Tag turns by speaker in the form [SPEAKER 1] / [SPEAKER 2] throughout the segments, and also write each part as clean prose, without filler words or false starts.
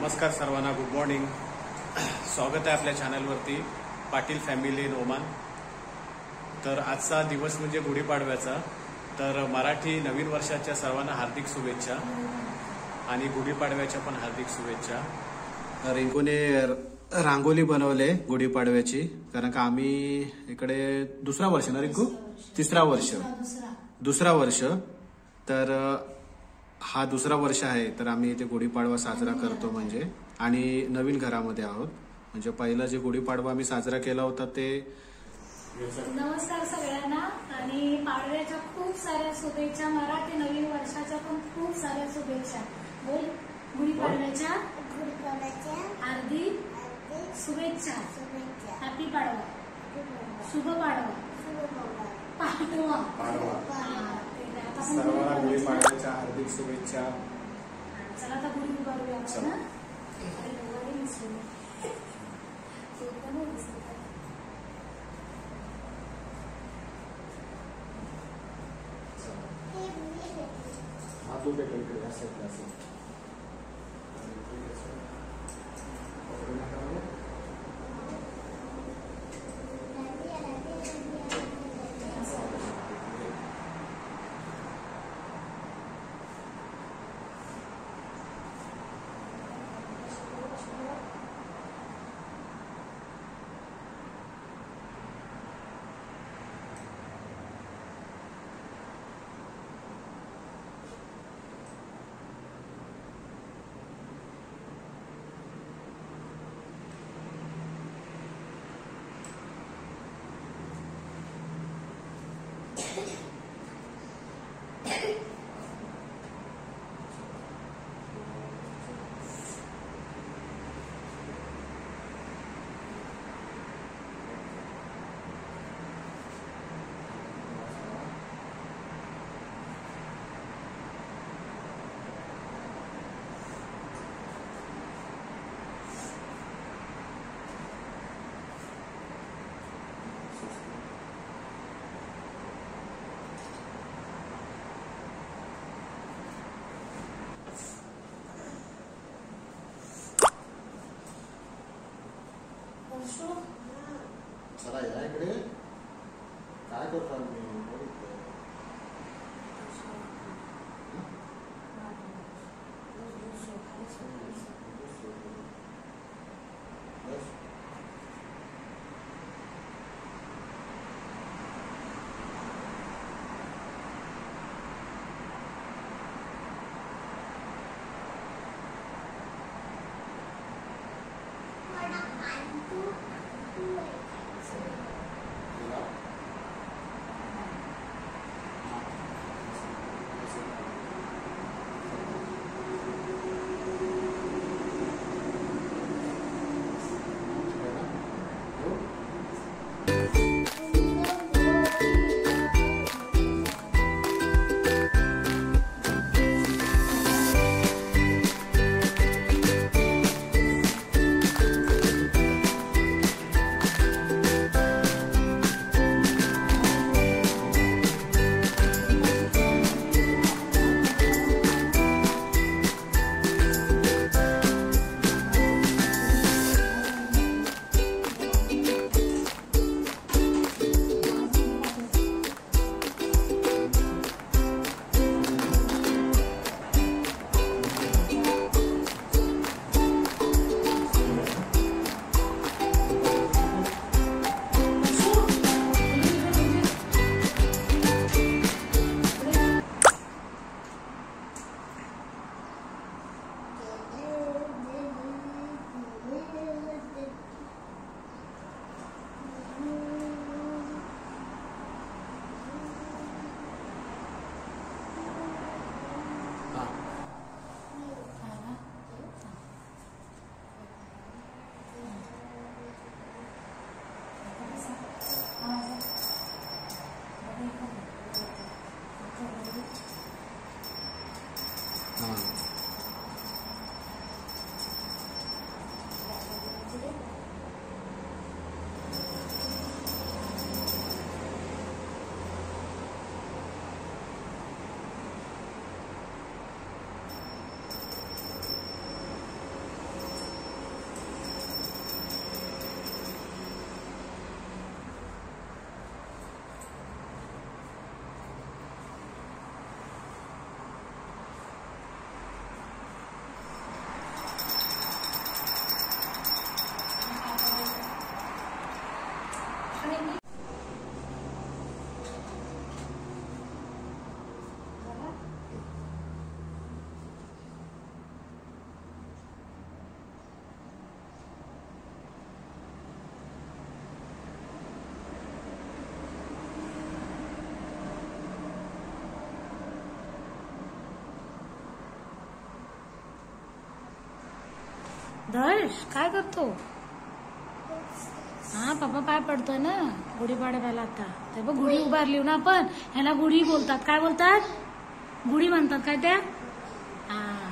[SPEAKER 1] नमस्कार सर्वांना, good morning. स्वागत आहे आपल्या चॅनलवरती पाटील फॅमिली इन ओमान. तर आजचा दिवस म्हणजे गुढीपाडव्याचा. तर मराठी नवीन वर्षाच्या सर्वांना हार्दिक शुभेच्छा आणि गुढीपाडव्याच्या पण हार्दिक शुभेच्छा. रिंकूने रांगोली बनवले गुढीपाडव्याची, कारण का आम्ही इकडे दुसरा वर्ष ना रिंकू, दुसरा वर्ष. तर हा दुसरा वर्ष आहे. तर आम्ही इथे गुढीपाडवा साजरा करतो म्हणजे, आणि नवीन घरामध्ये आहोत. म्हणजे पहिला जे गुढीपाडवा आम्ही साजरा केला होता ते.
[SPEAKER 2] नमस्कार सगळ्यांना आणि पाडव्याच्या खूप साऱ्या शुभेच्छा. मराठी नवीन वर्षाच्या पण खूप साऱ्या शुभेच्छा. बोल. गुढीपाडव्याच्या हार्दिक शुभेच्छा. हॅपी पाडवा. शुभ पाडवा.
[SPEAKER 1] सर्वांना गुढीपाडव्याच्या हार्दिक शुभेच्छा.
[SPEAKER 2] चला आता गुढी उभारूया आपण. दर्श काय करतो? हा पप्पा पाय पडतोय ना गुढीपाडव्याला. आता ते बघ गुढी उभारली ना आपण, ह्याला गुढी बोलतात. काय बोलतात? गुढी म्हणतात काय त्या? हा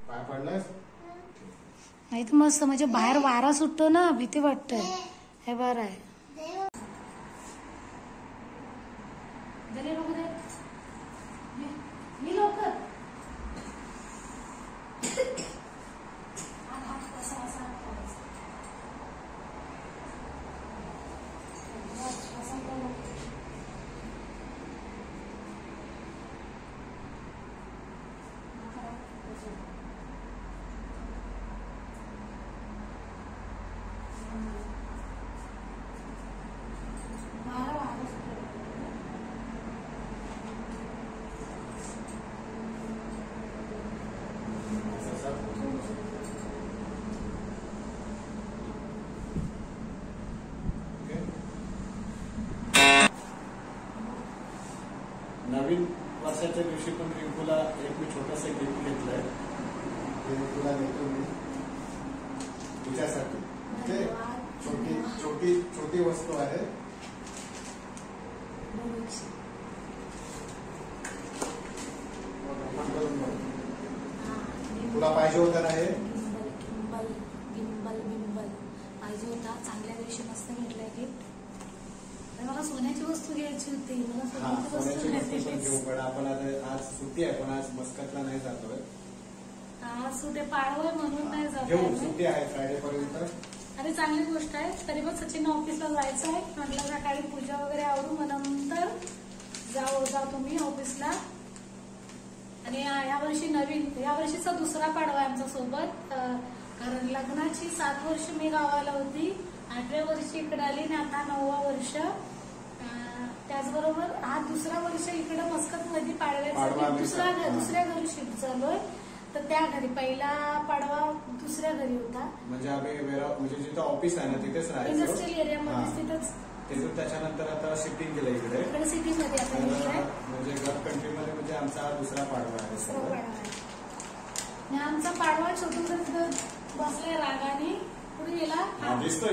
[SPEAKER 1] पाय पडलास?
[SPEAKER 2] माहित मस्त, म्हणजे बाहेर वारा सुटतो ना, भीती वाटते. हे बरं आहे.
[SPEAKER 1] नवीन वर्षाच्या दिवशी पण रिंकूला एक मी छोटस गिफ्ट घेतलंय, ते तुला देतो मी तुझ्यासाठी. छोटी छोटी छोटी वस्तू आहे. तुला पाहिजे होतं ना हे?
[SPEAKER 2] बिंबल पाहिजे होता. चांगल्या दिवशी मस्त भेटलाय गिफ्ट. मला सोन्याची वस्तू घ्यायची होती. मला सोन्याची वस्तू
[SPEAKER 1] पण घेऊ, पण आपण आज सुट्टी आहे, पण आज मस्कतला नाही जातोय.
[SPEAKER 2] आज सुट्टी पाडवं म्हणून नाही
[SPEAKER 1] घेऊ,
[SPEAKER 2] जात.
[SPEAKER 1] सुट्टी आहे फ्रायडे पर्यंत.
[SPEAKER 2] अरे चांगली गोष्ट आहे. तरी पण सचिन ऑफिसला जायचं आहे म्हटलं, सकाळी पूजा वगैरे आवडू मग नंतर जा तुम्ही ऑफिसला. आणि यावर्षी यावर्षीचा दुसरा पाडवा आहे आमच्या सोबत. कारण लग्नाची 7 वर्ष मी गावाला होती, 8व्या वर्षी इकडे आली आणि आता 9वा वर्ष. त्याचबरोबर हा दुसरा वर्ष इकडे मस्कत मध्ये पाडव्याचा दुसऱ्या घरी शिफ्ट झालोय. तर त्या घरी पहिला पाडवा दुसऱ्या घरी होता.
[SPEAKER 1] म्हणजे आम्ही म्हणजे जिथं ऑफिस आहे ना तिथेच राहायचो,
[SPEAKER 2] इंडस्ट्रियल एरियामध्ये. तिथंच
[SPEAKER 1] तिथून त्याच्यानंतर आता शिफ्टिंग केलं इकडे
[SPEAKER 2] सिटीमध्ये. आता
[SPEAKER 1] म्हणजे गल्फ कंट्रीमध्ये म्हणजे आमचा दुसरा पाडवा आहे.
[SPEAKER 2] आणि आमचा पाडवा छोटून बसलाय रागाने. कुठे गेला?
[SPEAKER 1] दिसतोय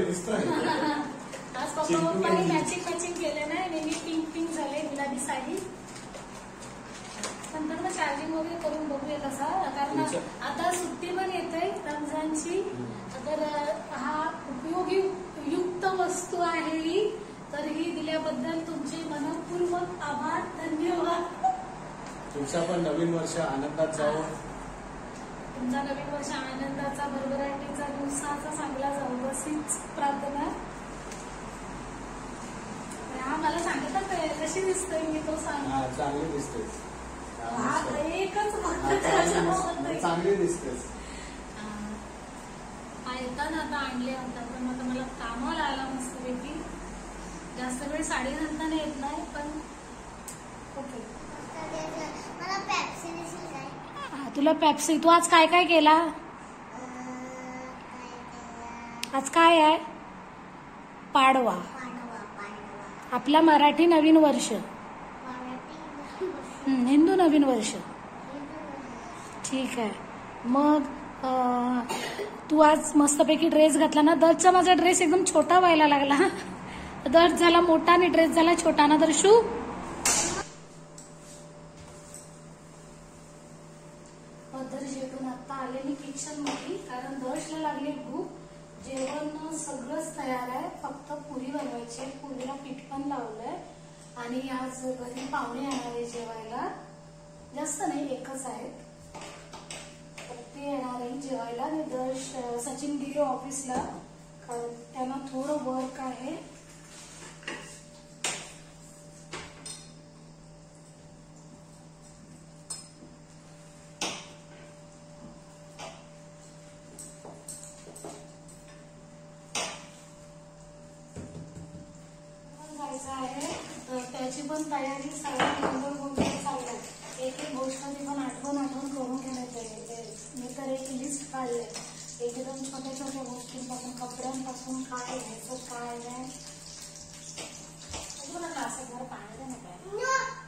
[SPEAKER 2] आज पप्पाने मॅचिंग केले नाही. नेहमी पिंक झाले, गुलाबी साडी. नंतर मग चार्जिंग वगैरे करून बघूया कसा, कारण आता सुट्टी पण येते रमजानची. तर हा उपयोगी युक्त वस्तू आहे ही. तर ही दिल्याबद्दल तुमचे मनपूर्वक आभार, धन्यवाद.
[SPEAKER 1] तुमचा पण नवीन वर्ष आनंदात जावं.
[SPEAKER 2] तुमचा नवीन वर्ष आनंदाचा, भरभराटीचा, दिवसाचा चांगला जाऊ अशीच प्रार्थना. हा मला सांगतात कशी दिसतोय मी, तो सांग.
[SPEAKER 1] चांगली दिसते,
[SPEAKER 2] एकच
[SPEAKER 1] चांगली दिसतेस.
[SPEAKER 2] येताना आता आणले होता, पण आता मला कामाला आला मस्तपैकी. जास्त वेळ साडी घालताना येत नाही, पण ओके. तुला पेप्सी. तू आज काय काय केला? आज काय आहे? पाडवा, आपला मराठी नवीन वर्ष, हिंदू नवीन वर्ष. ठीक आहे. मग तू आज मस्तपैकी ड्रेस घातला ना. दर्शचा माझा ड्रेस एकदम छोटा व्हायला लागला. दर्श झाला मोठा आणि ड्रेस झाला छोटा ना दर्शू. दर्श भेटून आता आले मी किचन मध्ये, कारण दर्शला लागली भूक. जेवण सगळंच तयार आहे, फक्त पुरी बनवायची. पुरीला पीठ पण लावलंय. आणि आज घरी पाहुणे येणार आहे जेवायला. जास्त नाही, एकच आहेत. तर ते येणार आहे जेवायला. आणि दर्श सचिन गेले ऑफिसला, कारण त्यांना थोडं वर्क आहे. त्याची पण तयारी सगळ्या गोंधळ चाललाय. एक गोष्ट पण आठवण करून घेण्यात पाहिजे. मी तर एक लिस्ट काढलंय एकदम छोट्या गोष्टींपासून, कपड्यांपासून काय घ्यायचं काय नाही. असं घर पाण्याचं नाही काय